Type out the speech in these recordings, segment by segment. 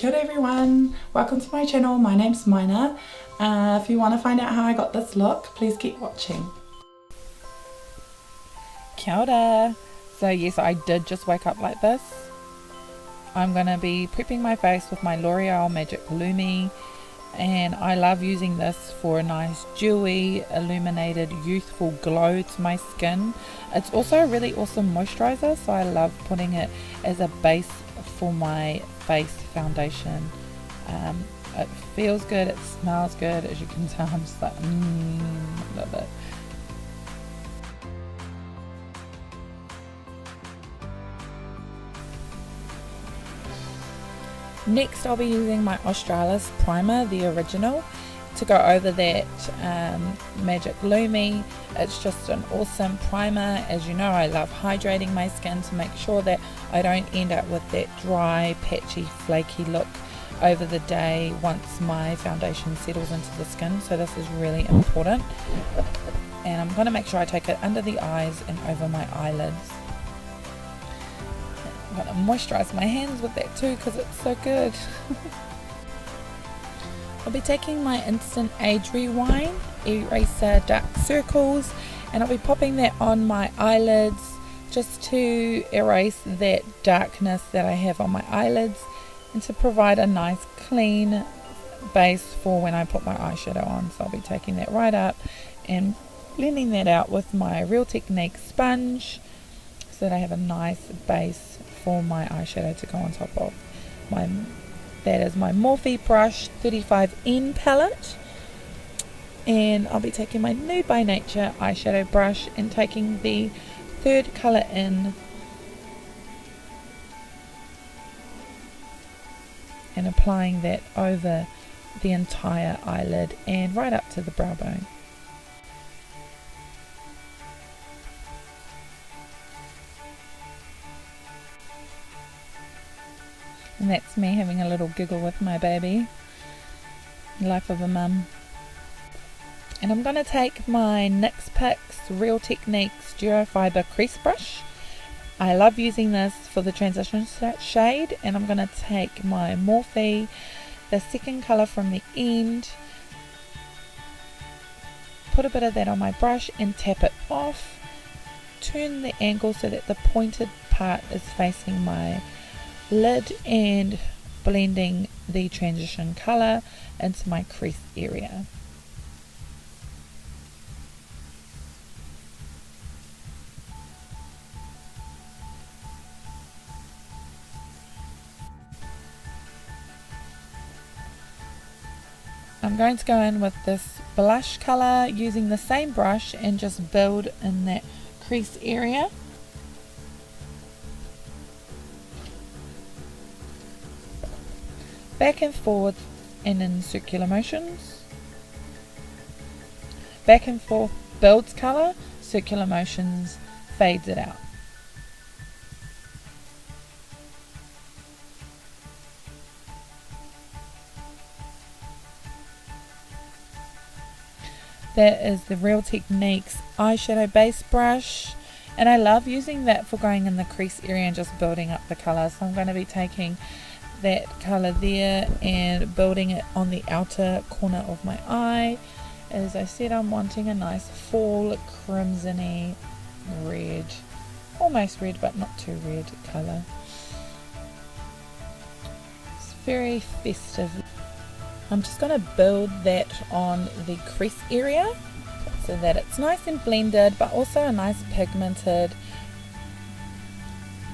Kia ora everyone, welcome to my channel. My name's Myna. If you want to find out how I got this look, please keep watching. Kia ora. So yes, I did just wake up like this. I'm going to be prepping my face with my L'Oreal Magic Lumi, and I love using this for a nice dewy, illuminated, youthful glow to my skin. It's also a really awesome moisturizer, so I love putting it as a base for my face foundation. It feels good, it smells good, as you can tell. I'm just like, love it. Next, I'll be using my Australis primer, the original, to go over that Magic Lumi. It's just an awesome primer. As you know, I love hydrating my skin to make sure that I don't end up with that dry, patchy, flaky look over the day once my foundation settles into the skin. So this is really important. And I'm going to make sure I take it under the eyes and over my eyelids. I'm going to moisturize my hands with that too because it's so good. I'll be taking my Instant Age Rewind Eraser Dark Circles, and I'll be popping that on my eyelids just to erase that darkness that I have on my eyelids and to provide a nice clean base for when I put my eyeshadow on. So I'll be taking that right up and blending that out with my Real Technique sponge so that I have a nice base for my eyeshadow to go on top of. That is my Morphe brush 35N palette, and I'll be taking my Nude by Nature eyeshadow brush and taking the third colour in and applying that over the entire eyelid and right up to the brow bone. And that's me having a little giggle with my baby. Life of a mum. And I'm going to take my NYX Pix Real Techniques Duo Fiber Crease Brush. I love using this for the transition shade, and I'm going to take my Morphe, the second colour from the end, put a bit of that on my brush and tap it off. Turn the angle so that the pointed part is facing my lid and blending the transition colour into my crease area. I'm going to go in with this blush colour using the same brush and just build in that crease area. Back and forth and in circular motions. Back and forth builds colour, circular motions fades it out. That is the Real Techniques eyeshadow base brush, and I love using that for going in the crease area and just building up the colour. So I'm going to be taking that colour there and building it on the outer corner of my eye. As I said, I'm wanting a nice fall crimsony red, almost red but not too red colour. It's very festive. I'm just going to build that on the crease area so that it's nice and blended but also a nice pigmented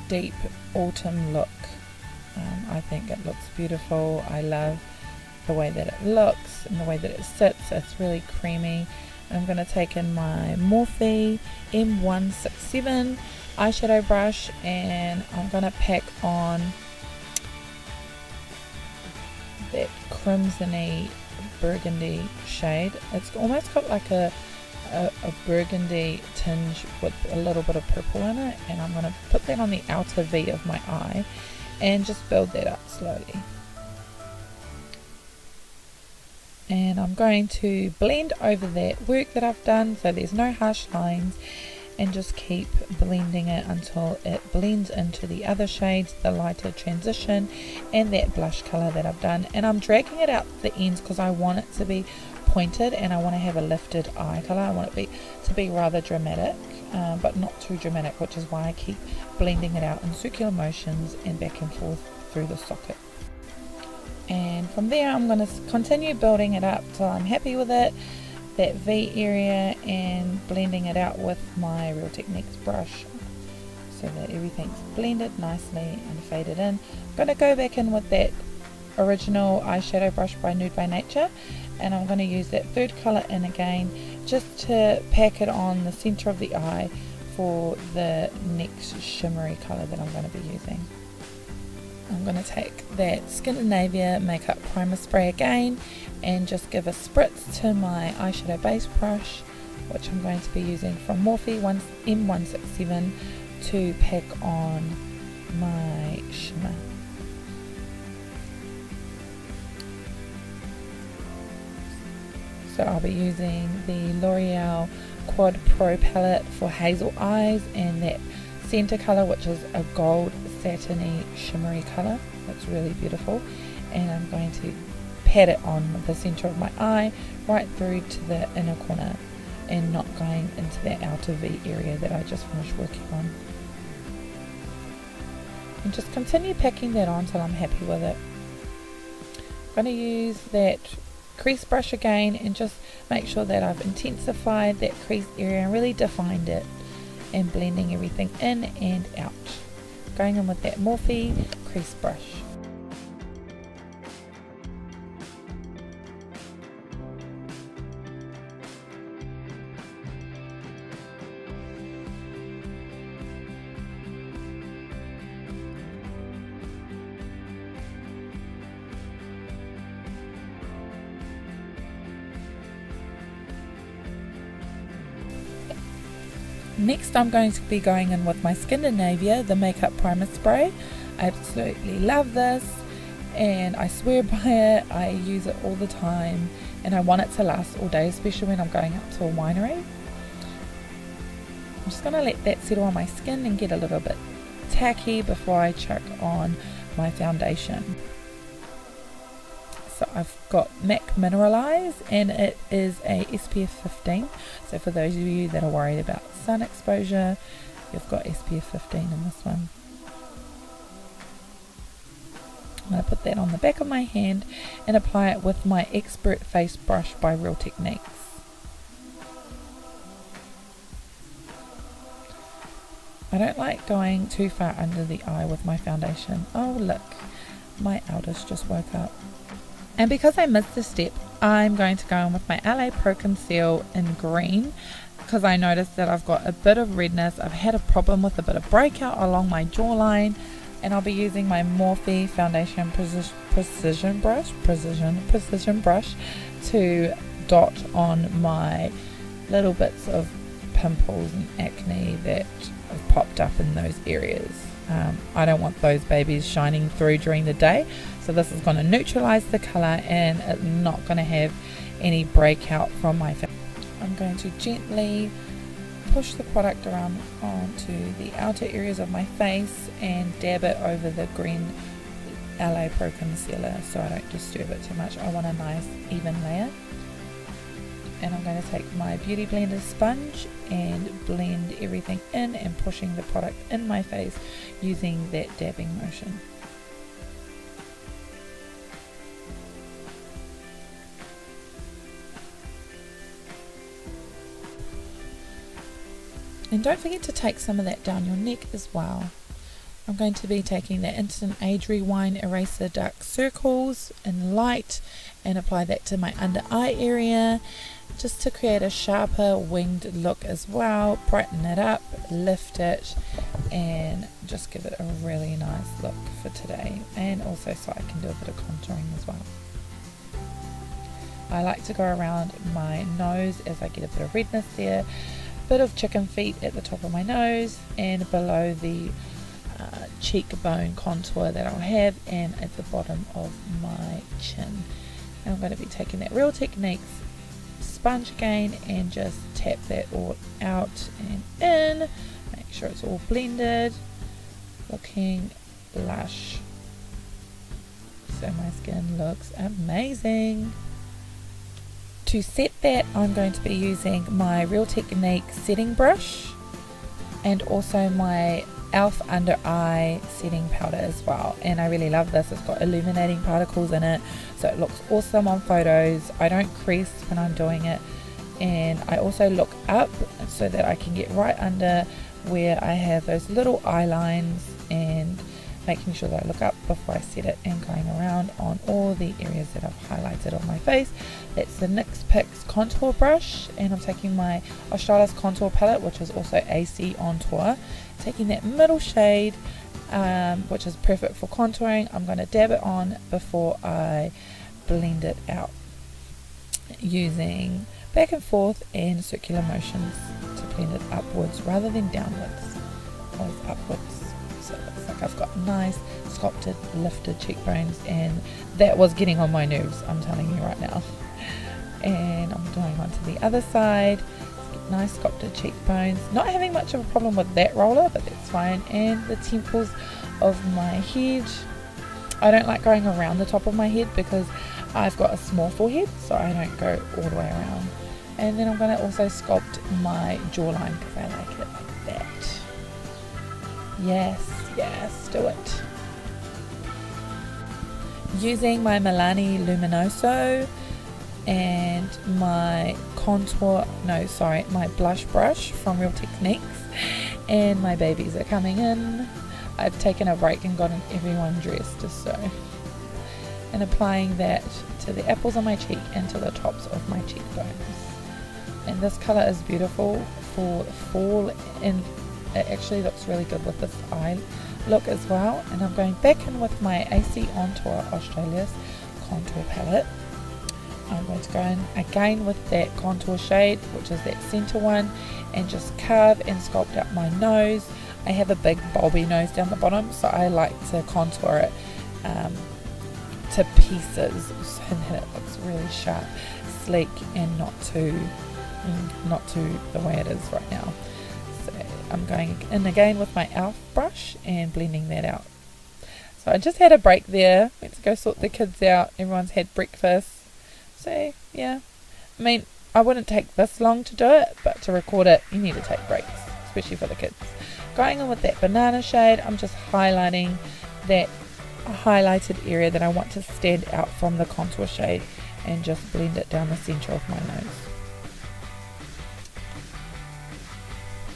deep autumn look. I think it looks beautiful. I love the way that it looks and the way that it sits. It's really creamy. I'm going to take in my Morphe M167 eyeshadow brush and I'm going to pack on that crimsony burgundy shade. It's almost got like a burgundy tinge with a little bit of purple in it, and I'm going to put that on the outer V of my eye and just build that up slowly. And I'm going to blend over that work that I've done so there's no harsh lines, and just keep blending it until it blends into the other shades, the lighter transition and that blush color that I've done. And I'm dragging it out the ends because I want it to be pointed and I want to have a lifted eye color. I want it to be rather dramatic, but not too dramatic, which is why I keep blending it out in circular motions and back and forth through the socket. And from there I'm going to continue building it up till I'm happy with it, that V area, and blending it out with my Real Techniques brush so that everything's blended nicely and faded in. I'm going to go back in with that original eyeshadow brush by Nude by Nature, and I'm going to use that third colour in again just to pack it on the centre of the eye for the next shimmery colour that I'm going to be using. I'm going to take that Scandinavia makeup primer spray again and just give a spritz to my eyeshadow base brush, which I'm going to be using from Morphe M167 to pack on my shimmer. So I'll be using the L'Oreal Quad Pro palette for hazel eyes and that center color, which is a gold satiny shimmery color. That's really beautiful, and I'm going to pat it on the center of my eye right through to the inner corner and not going into that outer V area that I just finished working on, and just continue packing that on till I'm happy with it. I'm going to use that crease brush again and just make sure that I've intensified that crease area and really defined it, and blending everything in and out. Going in with that Morphe crease brush. Next I'm going to be going in with my Scandinavia, the makeup primer spray. I absolutely love this and I swear by it. I use it all the time and I want it to last all day, especially when I'm going out to a winery. I'm just going to let that settle on my skin and get a little bit tacky before I chuck on my foundation. So I've got MAC Mineralize and it is a SPF 15. So for those of you that are worried about sun exposure, you've got SPF 15 in this one. I'm going to put that on the back of my hand and apply it with my Expert Face Brush by Real Techniques. I don't like going too far under the eye with my foundation. Oh look, my eldest just woke up. And because I missed this step, I'm going to go in with my LA Pro Conceal in green because I noticed that I've got a bit of redness. I've had a problem with a bit of breakout along my jawline, and I'll be using my Morphe Foundation Precision Brush to dot on my little bits of pimples and acne that have popped up in those areas. I don't want those babies shining through during the day, so this is going to neutralize the color and it's not going to have any breakout from my face. I'm going to gently push the product around onto the outer areas of my face and dab it over the green LA Pro Concealer so I don't disturb it too much. I want a nice even layer. And I'm going to take my Beauty Blender sponge and blend everything in and pushing the product in my face using that dabbing motion. And don't forget to take some of that down your neck as well. I'm going to be taking the Instant Age Rewind Eraser Dark Circles in light and apply that to my under eye area just to create a sharper winged look as well. Brighten it up, lift it, and just give it a really nice look for today, and also so I can do a bit of contouring as well. I like to go around my nose as I get a bit of redness there, bit of chicken feet at the top of my nose and below the cheekbone contour that I'll have, and at the bottom of my chin. And I'm going to be taking that Real Techniques sponge again and just tap that all out and in. Make sure it's all blended, looking lush. So my skin looks amazing. To set that, I'm going to be using my Real Technique setting brush and also my e.l.f. under eye setting powder as well, and I really love this. It's got illuminating particles in it, so it looks awesome on photos. I don't crease when I'm doing it, and I also look up so that I can get right under where I have those little eye lines, and making sure that I look up before I set it, and going around on all the areas that I've highlighted on my face. That's the NYX Pix contour brush, and I'm taking my Australis contour palette, which is also AC on tour, taking that middle shade, which is perfect for contouring. I'm going to dab it on before I blend it out, using back and forth and circular motions to blend it upwards rather than downwards, always upwards. So it looks like I've got nice sculpted lifted cheekbones, and that was getting on my nerves, I'm telling you right now. And I'm going on to the other side, nice sculpted cheekbones, not having much of a problem with that roller, but that's fine. And the temples of my head, I don't like going around the top of my head because I've got a small forehead, so I don't go all the way around. And then I'm going to also sculpt my jawline because I like it like that. Yes, do it. Using my Milani Luminoso and my my blush brush from Real Techniques, and my babies are coming in. I've taken a break and gotten everyone dressed just so, and applying that to the apples on my cheek and to the tops of my cheekbones. And this colour is beautiful for fall, and it actually looks really good with this eye look as well. And I'm going back in with my AC On Tour Australia's contour palette. I'm going to go in again with that contour shade, which is that center one, and just carve and sculpt out my nose. I have a big bulby nose down the bottom, so I like to contour it to pieces so that it looks really sharp, sleek, and not too the way it is right now. So I'm going in again with my e.l.f. brush and blending that out. So I just had a break there, went to go sort the kids out, everyone's had breakfast. So yeah, I mean, I wouldn't take this long to do it, but to record it you need to take breaks, especially for the kids. Going in with that banana shade, I'm just highlighting that highlighted area that I want to stand out from the contour shade, and just blend it down the center of my nose.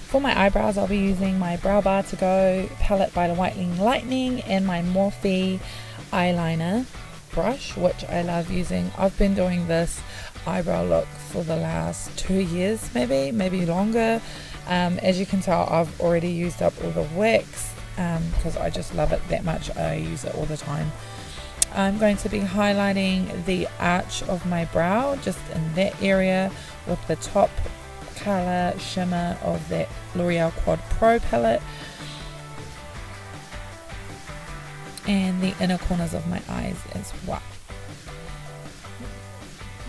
For my eyebrows, I'll be using my Brow Bar To Go palette by the Whitening Lightning and my Morphe eyeliner brush, which I love using. I've been doing this eyebrow look for the last 2 years, maybe longer. As you can tell, I've already used up all the wax because I just love it that much. I use it all the time. I'm going to be highlighting the arch of my brow, just in that area, with the top color shimmer of that L'Oreal Quad Pro palette, and the inner corners of my eyes as well.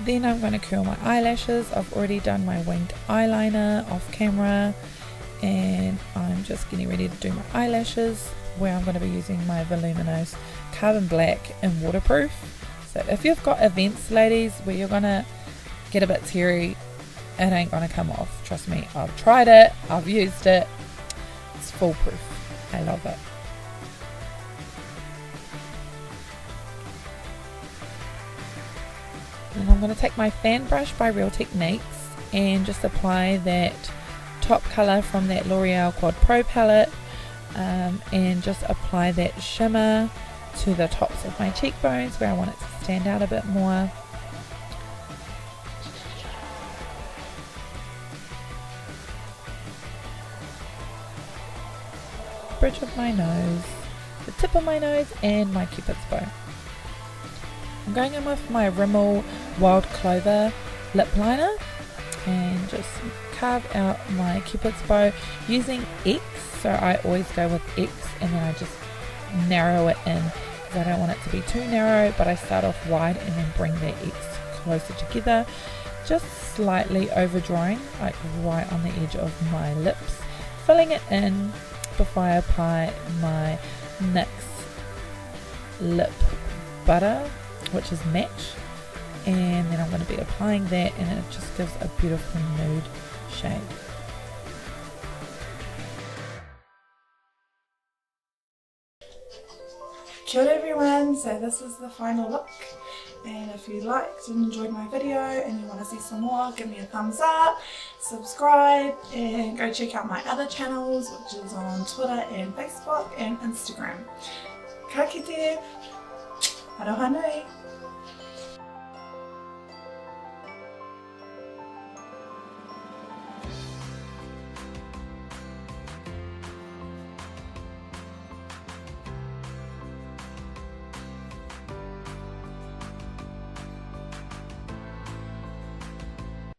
Then I'm going to curl my eyelashes. I've already done my winged eyeliner off camera, and I'm just getting ready to do my eyelashes, where I'm going to be using my Voluminous Carbon Black and Waterproof. So if you've got events, ladies, where you're going to get a bit teary, it ain't going to come off. Trust me, I've tried it, I've used it, it's foolproof. I love it. And I'm going to take my fan brush by Real Techniques and just apply that top colour from that L'Oreal Quad Pro palette, and just apply that shimmer to the tops of my cheekbones where I want it to stand out a bit more. Bridge of my nose, the tip of my nose, and my cupid's bow. I'm going in with my Rimmel Wild Clover lip liner and just carve out my cupid's bow using X. So I always go with X, and then I just narrow it in because I don't want it to be too narrow, but I start off wide and then bring the X closer together. just slightly overdrawing, like right on the edge of my lips, filling it in before I apply my NYX lip butter, which is match, and then I'm going to be applying that, and it just gives a beautiful nude shade. Kia ora everyone, so this is the final look, and if you liked and enjoyed my video and you want to see some more, give me a thumbs up, subscribe, and go check out my other channels, which is on Twitter and Facebook and Instagram. Ka kite, aroha nui.